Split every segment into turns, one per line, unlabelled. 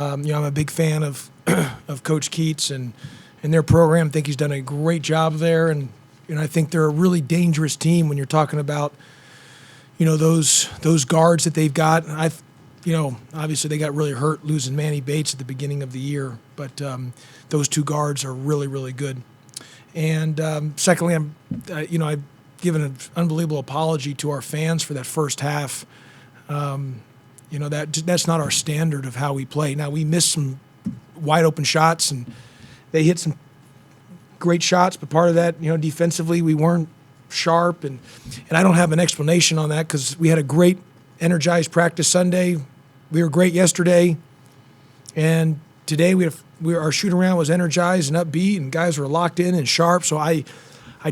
I'm a big fan of of Coach Keats and their program. I think he's done a great job there, and I think they're a really dangerous team when you're talking about those guards that they've got. Obviously they got really hurt losing Manny Bates at the beginning of the year, but those two guards are really, really good. And secondly, I've given an unbelievable apology to our fans for that first half. That's not our standard of how we play. Now, we missed some wide open shots, and they hit some great shots, but part of that, defensively, we weren't sharp, and I don't have an explanation on that because we had a great energized practice Sunday. We were great yesterday, and today our shoot around was energized and upbeat, and guys were locked in and sharp. So I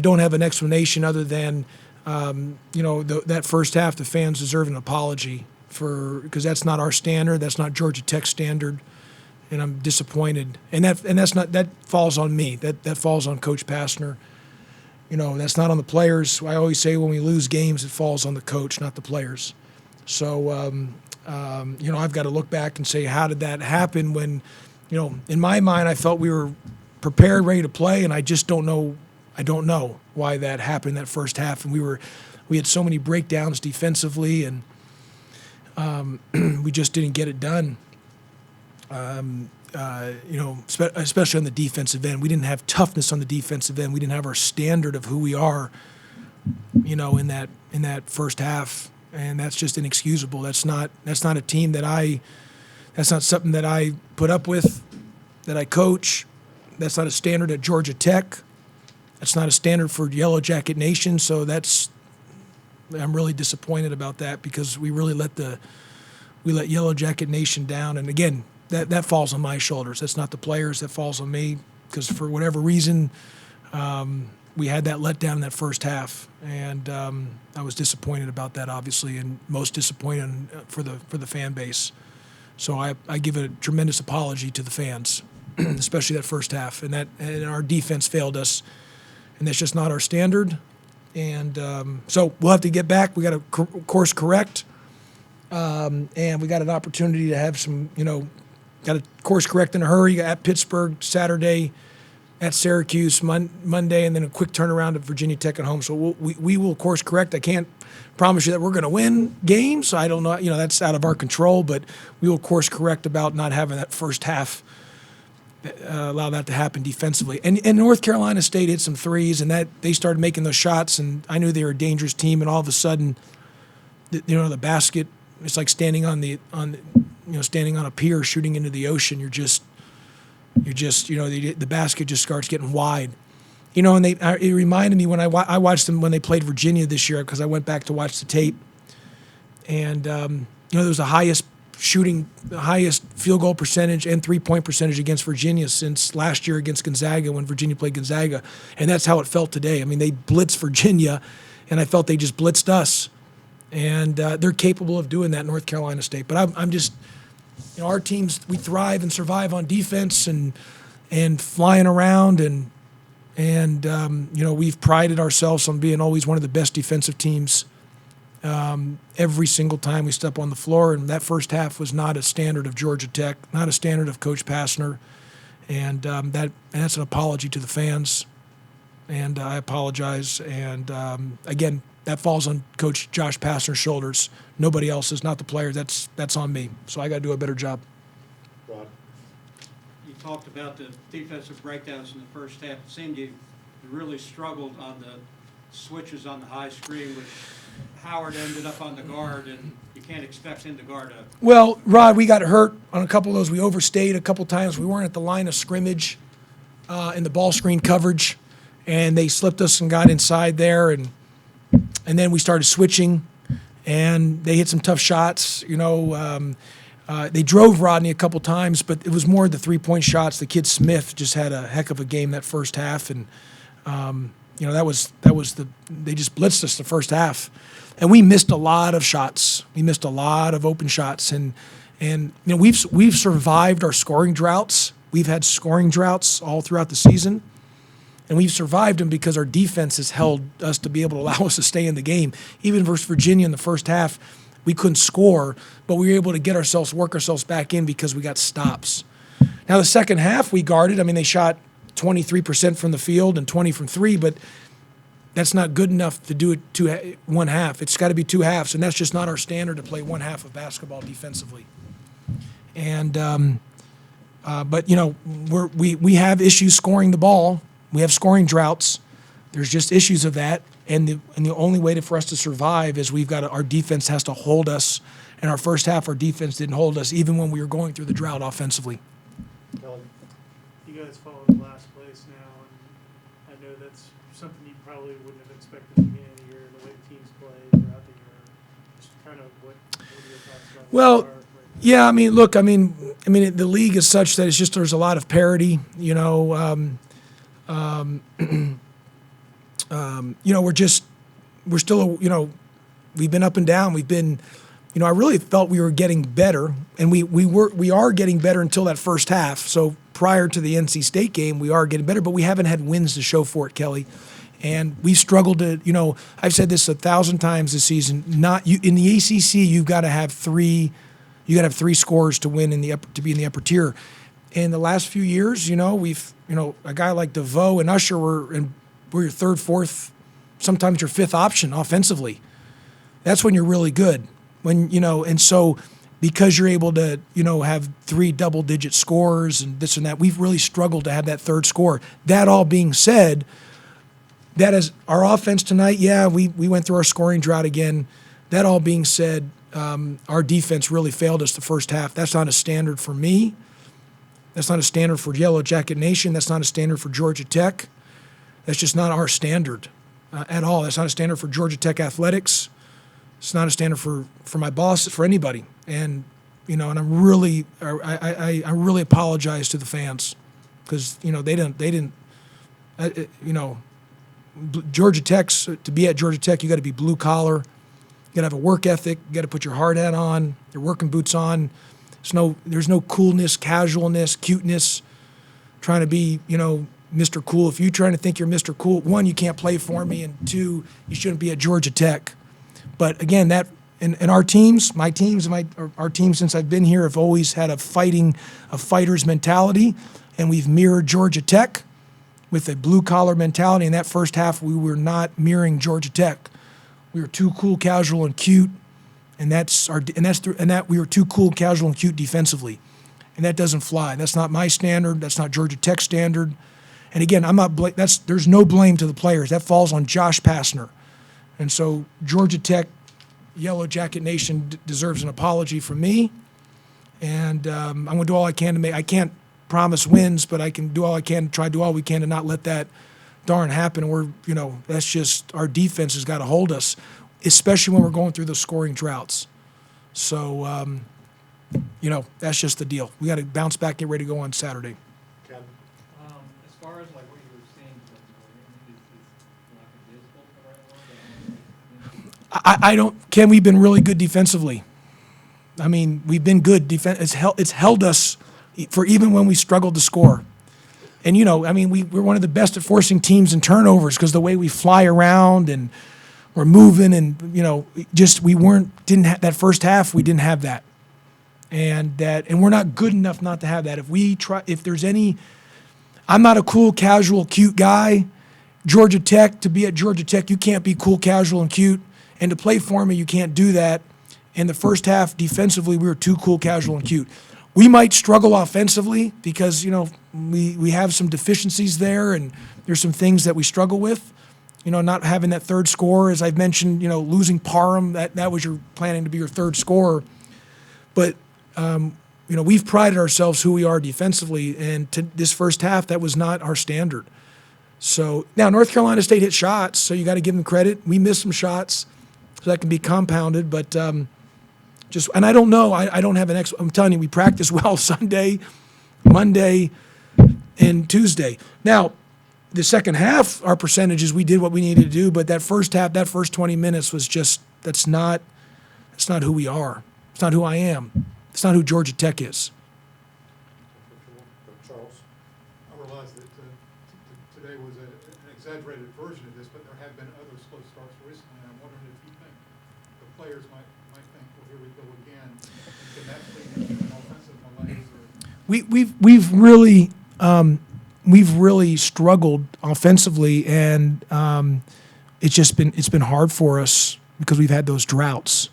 don't have an explanation other than that first half. The fans deserve an apology because that's not our standard. That's not Georgia Tech standard, and I'm disappointed. And that falls on me. That falls on Coach Pastner. That's not on the players. I always say when we lose games, it falls on the coach, not the players. So I've got to look back and say, how did that happen? When in my mind, I felt we were prepared, ready to play, and I just don't know. I don't know why that happened that first half, and we had so many breakdowns defensively, and we just didn't get it done. Especially on the defensive end, we didn't have toughness on the defensive end. We didn't have our standard of who we are, in that first half, and that's just inexcusable. That's not a team that's not something that I put up with, that I coach. That's not a standard at Georgia Tech. That's not a standard for Yellow Jacket Nation. So I'm really disappointed about that because we really let Yellow Jacket Nation down. And again, that falls on my shoulders. That's not the players. That falls on me because for whatever reason, we had that letdown in that first half, and I was disappointed about that, obviously, and most disappointed for the fan base. So I give a tremendous apology to the fans, especially that first half, and our defense failed us, and that's just not our standard. And so we'll have to get back. We got to course correct, and we got an opportunity to have some, got to course correct in a hurry at Pittsburgh Saturday, at Syracuse Monday, and then a quick turnaround at Virginia Tech at home. So we will course correct. I can't promise you that we're going to win games. I don't know. That's out of our control, but we will course correct about not having that first half allow that to happen defensively. And North Carolina State hit some threes, and that they started making those shots, and I knew they were a dangerous team. And all of a sudden, the basket, it's like standing on a pier shooting into the ocean. The basket just starts getting wide. And it reminded me when I watched them when they played Virginia this year, because I went back to watch the tape. And, there was the highest field goal percentage and three-point percentage against Virginia since last year against Gonzaga when Virginia played Gonzaga. And that's how it felt today. I mean, they blitzed Virginia, and I felt they just blitzed us. And they're capable of doing that, North Carolina State. But I'm just... our teams, we thrive and survive on defense and flying around, and we've prided ourselves on being always one of the best defensive teams every single time we step on the floor. And that first half was not a standard of Georgia Tech, not a standard of Coach Pastner, and that's an apology to the fans. And I apologize. And again, that falls on Coach Josh Pastner's shoulders. Nobody else's, not the players. That's on me. So I got to do a better job.
Rod,
you talked about the defensive breakdowns in the first half. It seemed you really struggled on the switches on the high screen, which Howard ended up on the guard, and you can't expect him to guard a...
Well, Rod, we got hurt on a couple of those. We overstayed a couple times. We weren't at the line of scrimmage in the ball screen coverage, and they slipped us and got inside there, and then we started switching, and they hit some tough shots. They drove Rodney a couple times, but it was more the three-point shots. The kid Smith just had a heck of a game that first half, and they just blitzed us the first half, and we missed a lot of shots. We missed a lot of open shots, and we've survived our scoring droughts. We've had scoring droughts all throughout the season. And we've survived them because our defense has held us to be able to allow us to stay in the game. Even versus Virginia in the first half, we couldn't score, but we were able to work ourselves back in because we got stops. Now the second half we guarded. I mean, they shot 23% from the field and 20 from three, but that's not good enough to do it one half. It's got to be two halves, and that's just not our standard to play one half of basketball defensively. And but we have issues scoring the ball. We have scoring droughts. There's just issues of that, and the only way for us to survive is our defense has to hold us. In our first half, our defense didn't hold us, even when we were going through the drought offensively.
Kelly?
You guys fall in last place now, and I know that's something you probably wouldn't have expected at the beginning of the year, the way teams play throughout the year. Just kind of what are your thoughts about
Well,
where we are right now?
yeah, I mean, look, I mean, the league is such that it's just there's a lot of parity. We're still, we've been up and down. We've been, I really felt we were getting better, and we are getting better until that first half. So prior to the NC State game, we are getting better, but we haven't had wins to show for it, Kelly. And we've struggled to, I've said this 1,000 times this season. In the ACC, you've got to have three. You got to have three scores to win to be in the upper tier. In the last few years, we've, a guy like DeVoe and Usher we're your third, fourth, sometimes your fifth option offensively. That's when you're really good. And so because you're able to, have three double-digit scores and this and that, we've really struggled to have that third score. That all being said, that is our offense tonight. Yeah, we went through our scoring drought again. That all being said, our defense really failed us the first half. That's not a standard for me. That's not a standard for Yellow Jacket Nation. That's not a standard for Georgia Tech. That's just not our standard at all. That's not a standard for Georgia Tech athletics. It's not a standard for my boss, for anybody. And and I'm really, I really apologize to the fans because they didn't. Georgia Tech's to be at Georgia Tech, you got to be blue collar. You got to have a work ethic. You got to put your hard hat on, your working boots on. There's no coolness, casualness, cuteness, trying to be, Mr. Cool. If you're trying to think you're Mr. Cool, one, you can't play for me, and two, you shouldn't be at Georgia Tech. But again, and our teams, my teams, and our teams since I've been here have always had a fighter's mentality, and we've mirrored Georgia Tech with a blue collar mentality. In that first half, we were not mirroring Georgia Tech. We were too cool, casual, and cute, and we were too cool, casual, and cute defensively, and that doesn't fly. That's not my standard. That's not Georgia Tech's standard. And again, there's no blame to the players. That falls on Josh Pastner, and so Georgia Tech, Yellow Jacket Nation deserves an apology from me, and I'm going to do all I can to make. I can't promise wins, but I can do all I can, try to do all we can to not let that darn happen. That's just our defense has got to hold us, especially when we're going through those scoring droughts. So, that's just the deal. We got to bounce back, get ready to go on Saturday.
Ken?
As far as like what you were saying, is like a baseball the right word?
I don't, Ken, we've been really good defensively. I mean, we've been good defense. It's held us for even when we struggled to score. And, we're one of the best at forcing teams in turnovers because the way we fly around and we're moving and, that first half, we didn't have that. And we're not good enough not to have that. I'm not a cool, casual, cute guy. Georgia Tech, to be at Georgia Tech, you can't be cool, casual, and cute. And to play for me, you can't do that. In the first half, defensively, we were too cool, casual, and cute. We might struggle offensively because, we have some deficiencies there and there's some things that we struggle with. Not having that third scorer, as I've mentioned, losing Parham, that was your planning to be your third scorer. But, we've prided ourselves who we are defensively, and to this first half, that was not our standard. So now North Carolina State hit shots, so you got to give them credit. We missed some shots, so that can be compounded, but and I don't know. I don't have I'm telling you, we practiced well Sunday, Monday, and Tuesday. Now, the second half, our percentages, we did what we needed to do, but that first half, that first 20 minutes was just, that's not who we are. It's not who I am. It's not who Georgia Tech is.
Charles?
I realize that today was an exaggerated version of this, but there have been other slow starts recently, and I'm wondering if you think the players might think here we go again. Can that clean up an offensive malaise or?
We've really struggled offensively, and it's been hard for us because we've had those droughts.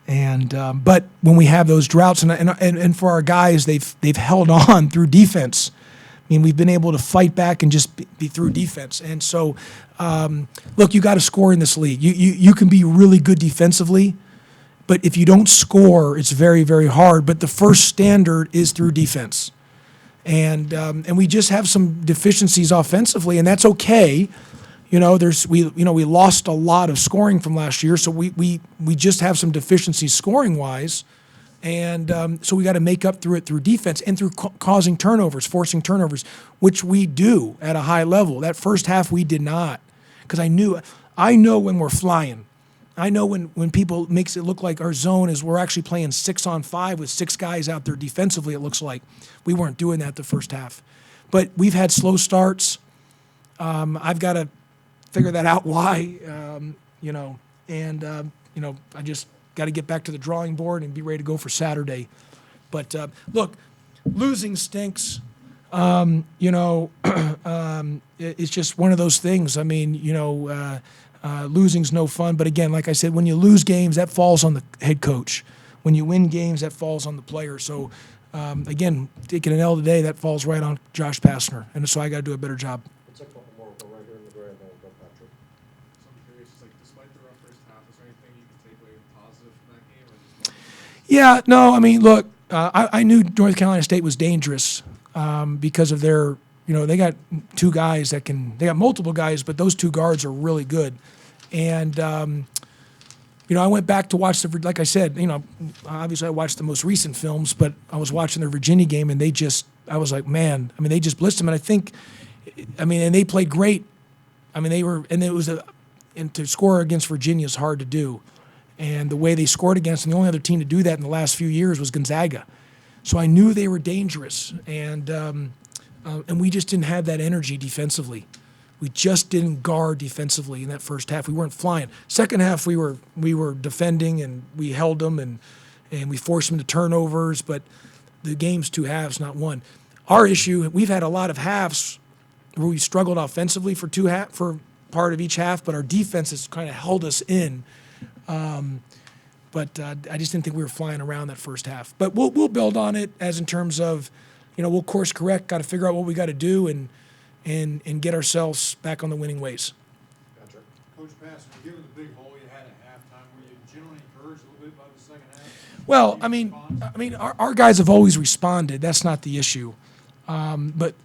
And but when we have those droughts, and for our guys, they've held on through defense. I mean, we've been able to fight back and just be through defense. And so, look, you got to score in this league. You can be really good defensively, but if you don't score, it's very, very hard. But the first standard is through defense. And we just have some deficiencies offensively, and that's okay. We lost a lot of scoring from last year, so we just have some deficiencies scoring wise, and so we got to make up through defense and through causing turnovers, forcing turnovers, which we do at a high level. That first half we did not, because I know when we're flying. I know when people makes it look like our zone is we're actually playing 6-on-5 with 6 guys out there defensively. It looks like we weren't doing that the first half, but we've had slow starts. I've got to figure that out why, I just got to get back to the drawing board and be ready to go for Saturday. But look, losing stinks. It's just one of those things. I mean, losing's no fun. But again, like I said, when you lose games, that falls on the head coach. When you win games, that falls on the player. So, again, taking an L today, that falls right on Josh Pastner. And so I got to do a better job.
It's a couple more, but right here in the grand, then we'll go Patrick.
So I'm curious, despite the rough first half, is there anything you can take away positive from that game? Or just
Yeah, no, I mean, look, I knew North Carolina State was dangerous because of their, they got 2 guys they got multiple guys, but those 2 guards are really good. And, I went back to watch like I said, obviously I watched the most recent films, but I was watching the Virginia game and I was like, man, I mean, they just blitzed them. And and they played great. I mean, and to score against Virginia is hard to do. And the way they scored against them, the only other team to do that in the last few years was Gonzaga. So I knew they were dangerous. And we just didn't have that energy defensively. We just didn't guard defensively in that first half. We weren't flying. Second half, we were defending and we held them and we forced them to turnovers. But the game's 2 halves, not one. Our issue, we've had a lot of halves where we struggled offensively for part of each half, but our defense has kind of held us in. But I just didn't think we were flying around that first half. But we'll build on it as in terms of, we'll course correct, got to figure out what we got to do and get ourselves back on the winning ways.
Patrick.
Coach Pastner, given the big hole you had at halftime, were you generally encouraged a little bit by the second half?
Well,
Did you respond?
our guys have always responded. That's not the issue. But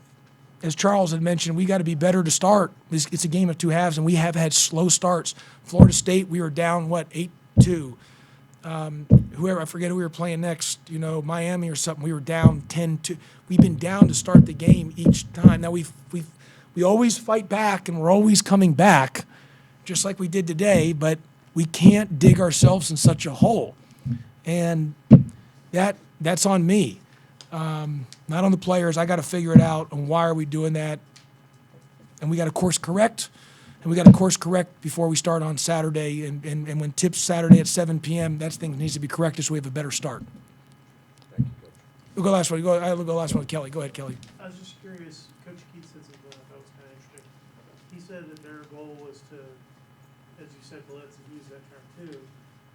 as Charles had mentioned, we got to be better to start. It's a game of 2 halves, and we have had slow starts. Florida State, we were down, 8-2. I forget who we were playing next, Miami or something. We were down 10-2. We've been down to start the game each time. Now we always fight back, and we're always coming back, just like we did today. But we can't dig ourselves in such a hole, and that's on me, not on the players. I got to figure it out. And why are we doing that? And we got to course correct. And we got to course correct before we start on Saturday. And when tips Saturday at 7 p.m., that thing needs to be corrected so we have a better start.
Thank you, Coach.
We'll go last one. I'll go last one with Kelly. Go ahead, Kelly.
I was just curious, Coach Keith said something I thought was kind of interesting. He said that their goal was to, as you said, blitz, and use that term too.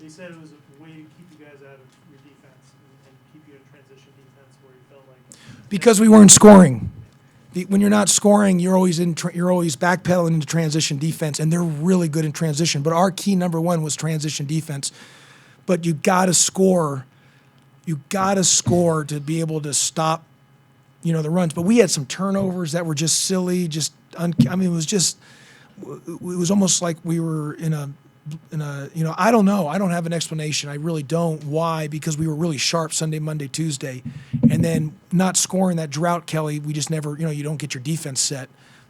He said it was a way to keep you guys out of your defense and keep you in transition defense where you felt like.
Because we weren't scoring. When you're not scoring, you're always backpedaling into transition defense, and they're really good in transition. But our key number 1 was transition defense. But you got to score. You got to score to be able to stop, the runs. But we had some turnovers that were just silly. It was almost like we were in a, I don't know. I don't have an explanation. I really don't. Why? Because we were really sharp Sunday, Monday, Tuesday. And then not scoring that drought, Kelly, we just never, you don't get your defense set.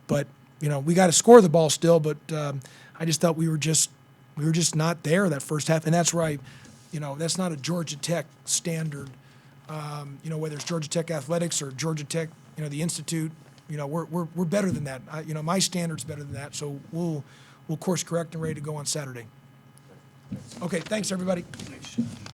But, we got to score the ball still. But I just thought we were just not there that first half. And that's where that's not a Georgia Tech standard. Whether it's Georgia Tech athletics or Georgia Tech, the Institute, we're better than that. My standard's better than that. So we'll course correct and ready to go on Saturday. Okay, thanks everybody.